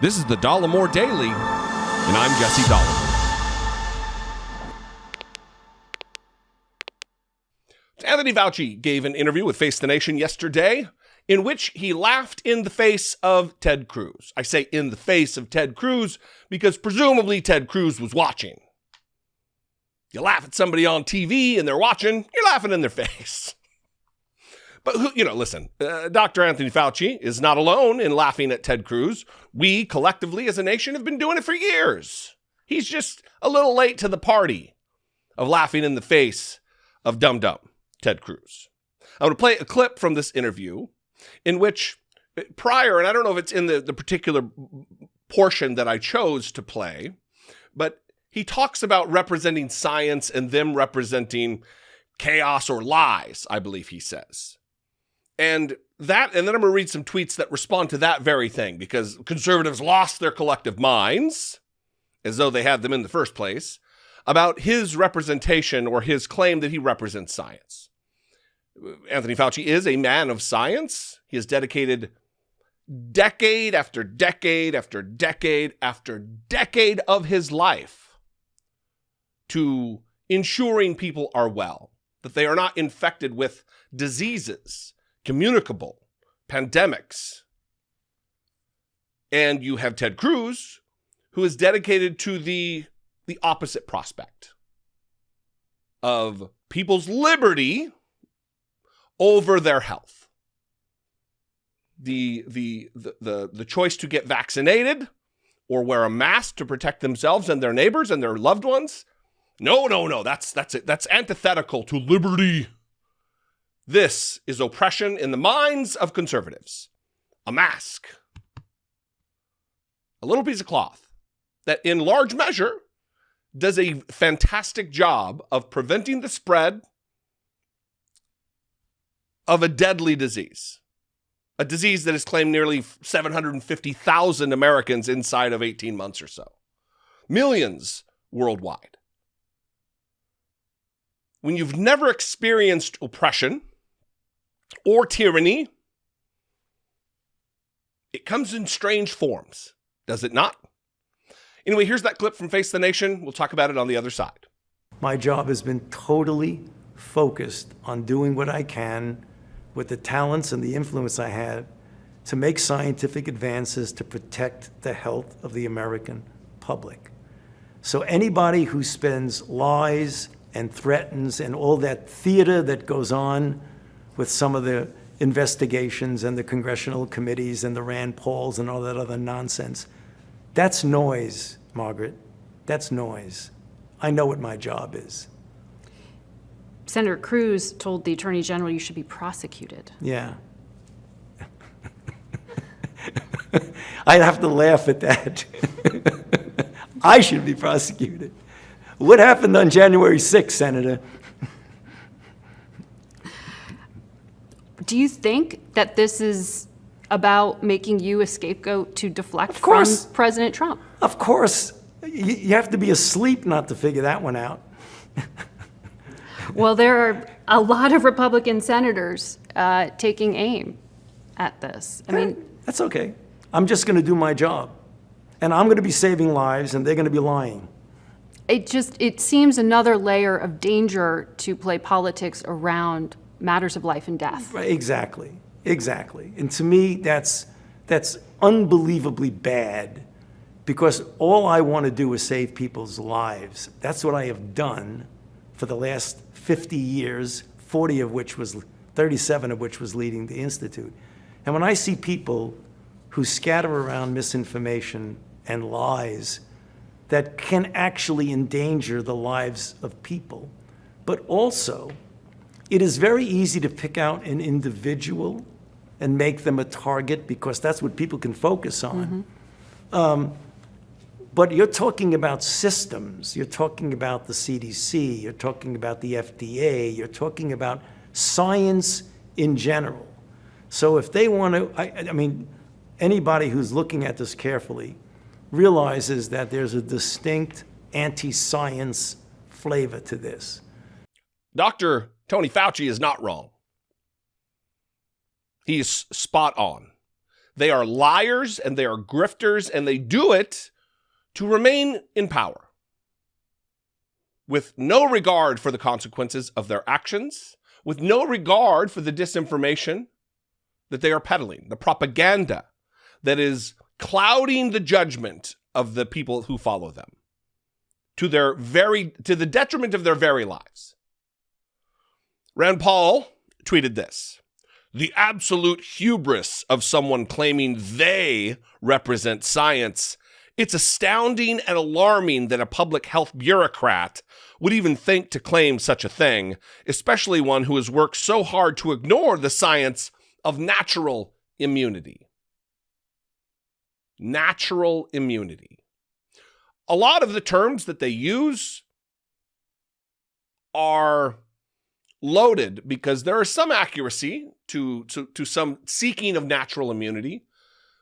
This is the Dollemore Daily, and I'm Jesse Dollemore. Anthony Fauci gave an interview with Face the Nation yesterday in which he laughed in the face of Ted Cruz. I say in the face of Ted Cruz because presumably Ted Cruz was watching. You laugh at somebody on TV and they're watching, you're laughing in their face. But, listen, Dr. Anthony Fauci is not alone in laughing at Ted Cruz. We, collectively, as a nation, have been doing it for years. He's just a little late to the party of laughing in the face of dum-dum Ted Cruz. I'm going to play a clip from this interview in which prior, and I don't know if it's in the particular portion that I chose to play, but he talks about representing science and them representing chaos or lies, I believe he says. And then I'm going to read some tweets that respond to that very thing, because conservatives lost their collective minds, as though they had them in the first place, about his representation or his claim that he represents science. Anthony Fauci is a man of science. He has dedicated decade after decade after decade after decade of his life to ensuring people are well, that they are not infected with diseases, communicable, pandemics. And you have Ted Cruz, who is dedicated to the opposite prospect of people's liberty over their health. The choice to get vaccinated or wear a mask to protect themselves and their neighbors and their loved ones. No, that's it. That's antithetical to liberty. This is oppression in the minds of conservatives. A mask. A little piece of cloth that in large measure does a fantastic job of preventing the spread of a deadly disease. A disease that has claimed nearly 750,000 Americans inside of 18 months or so. Millions worldwide. When you've never experienced oppression or tyranny, it comes in strange forms, does it not? Anyway, here's that clip from Face the Nation. We'll talk about it on the other side. My job has been totally focused on doing what I can with the talents and the influence I had to make scientific advances to protect the health of the American public. So anybody who spends lies and threatens and all that theater that goes on with some of the investigations and the congressional committees and the Rand Pauls and all that other nonsense, that's noise, Margaret. That's noise. I know what my job is. Senator Cruz told the Attorney General you should be prosecuted. Yeah. I'd have to laugh at that. I should be prosecuted. What happened on January 6th, Senator? Do you think that this is about making you a scapegoat to deflect from President Trump? Of course. You have to be asleep not to figure that one out. Well, there are a lot of Republican senators taking aim at this. I mean, that's okay. I'm just going to do my job. And I'm going to be saving lives, and they're going to be lying. It seems another layer of danger to play politics around matters of life and death. Right, exactly. And to me, that's unbelievably bad, because all I want to do is save people's lives. That's what I have done for the last 50 years, 37 of which was leading the Institute. And when I see people who scatter around misinformation and lies that can actually endanger the lives of people, but also it is very easy to pick out an individual and make them a target because that's what people can focus on. Mm-hmm. But you're talking about systems. You're talking about the CDC. You're talking about the FDA. You're talking about science in general. So if they want to, I mean, anybody who's looking at this carefully realizes that there's a distinct anti-science flavor to this. Dr. Tony Fauci is not wrong. He is spot on. They are liars and they are grifters, and they do it to remain in power with no regard for the consequences of their actions, with no regard for the disinformation that they are peddling, the propaganda that is clouding the judgment of the people who follow them to the detriment of their very lives. Rand Paul tweeted this: "The absolute hubris of someone claiming they represent science. It's astounding and alarming that a public health bureaucrat would even think to claim such a thing, especially one who has worked so hard to ignore the science of natural immunity." Natural immunity. A lot of the terms that they use are loaded because there is some accuracy to some seeking of natural immunity.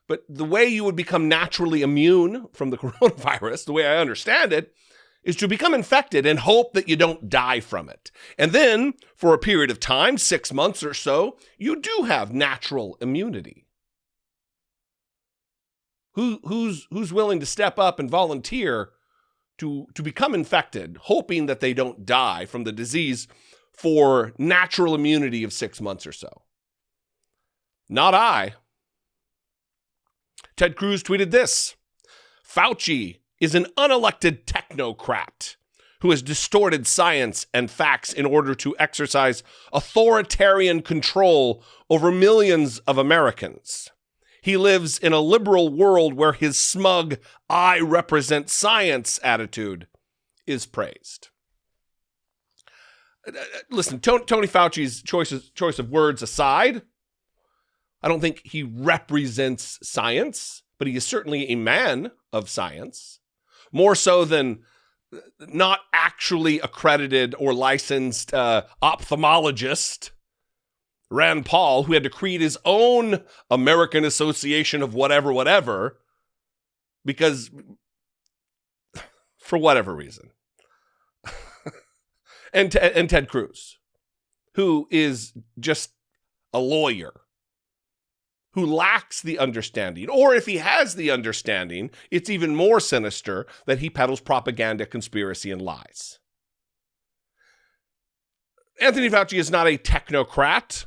But the way you would become naturally immune from the coronavirus, the way I understand it, is to become infected and hope that you don't die from it. And then, for a period of time, 6 months or so, you do have natural immunity. Who's willing to step up and volunteer to become infected, hoping that they don't die from the disease for natural immunity of 6 months or so? Not I. Ted Cruz tweeted this: "Fauci is an unelected technocrat who has distorted science and facts in order to exercise authoritarian control over millions of Americans. He lives in a liberal world where his smug 'I represent science' attitude is praised." Listen, Tony Fauci's choice of words aside, I don't think he represents science, but he is certainly a man of science, more so than not actually accredited or licensed ophthalmologist Rand Paul, who had to create his own American Association of whatever, because for whatever reason. and Ted Cruz, who is just a lawyer, who lacks the understanding, or if he has the understanding, it's even more sinister that he peddles propaganda, conspiracy, and lies. Anthony Fauci is not a technocrat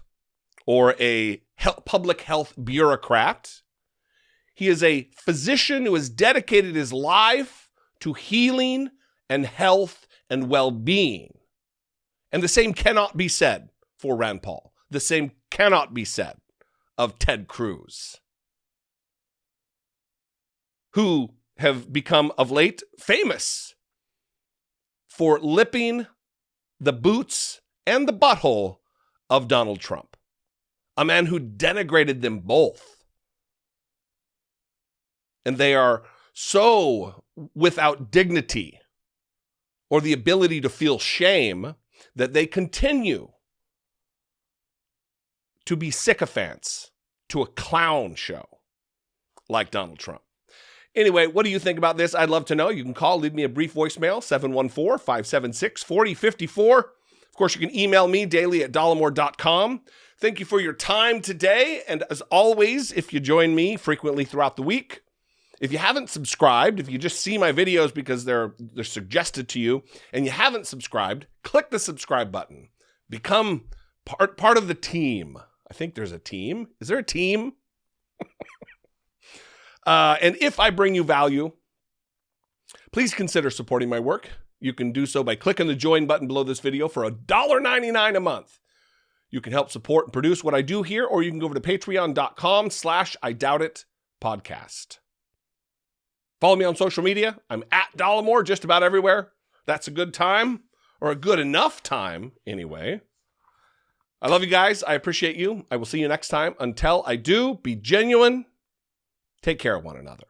or a public health bureaucrat. He is a physician who has dedicated his life to healing and health and well-being. And the same cannot be said for Rand Paul. The same cannot be said of Ted Cruz, who have become of late famous for lipping the boots and the butthole of Donald Trump, a man who denigrated them both. And they are so without dignity or the ability to feel shame that they continue to be sycophants to a clown show like Donald Trump. Anyway, what do you think about this? I'd love to know. You can call, leave me a brief voicemail, 714-576-4054. Of course, you can email me daily at dollemore.com. Thank you for your time today. And as always, if you join me frequently throughout the week, if you haven't subscribed, if you just see my videos because they're suggested to you and you haven't subscribed, click the subscribe button. Become part of the team. I think there's a team. Is there a team? And if I bring you value, please consider supporting my work. You can do so by clicking the join button below this video for $1.99 a month. You can help support and produce what I do here, or you can go over to patreon.com/IDoubtIt podcast. Follow me on social media. I'm at Dollemore just about everywhere. That's a good time, or a good enough time anyway. I love you guys. I appreciate you. I will see you next time. Until I do, be genuine. Take care of one another.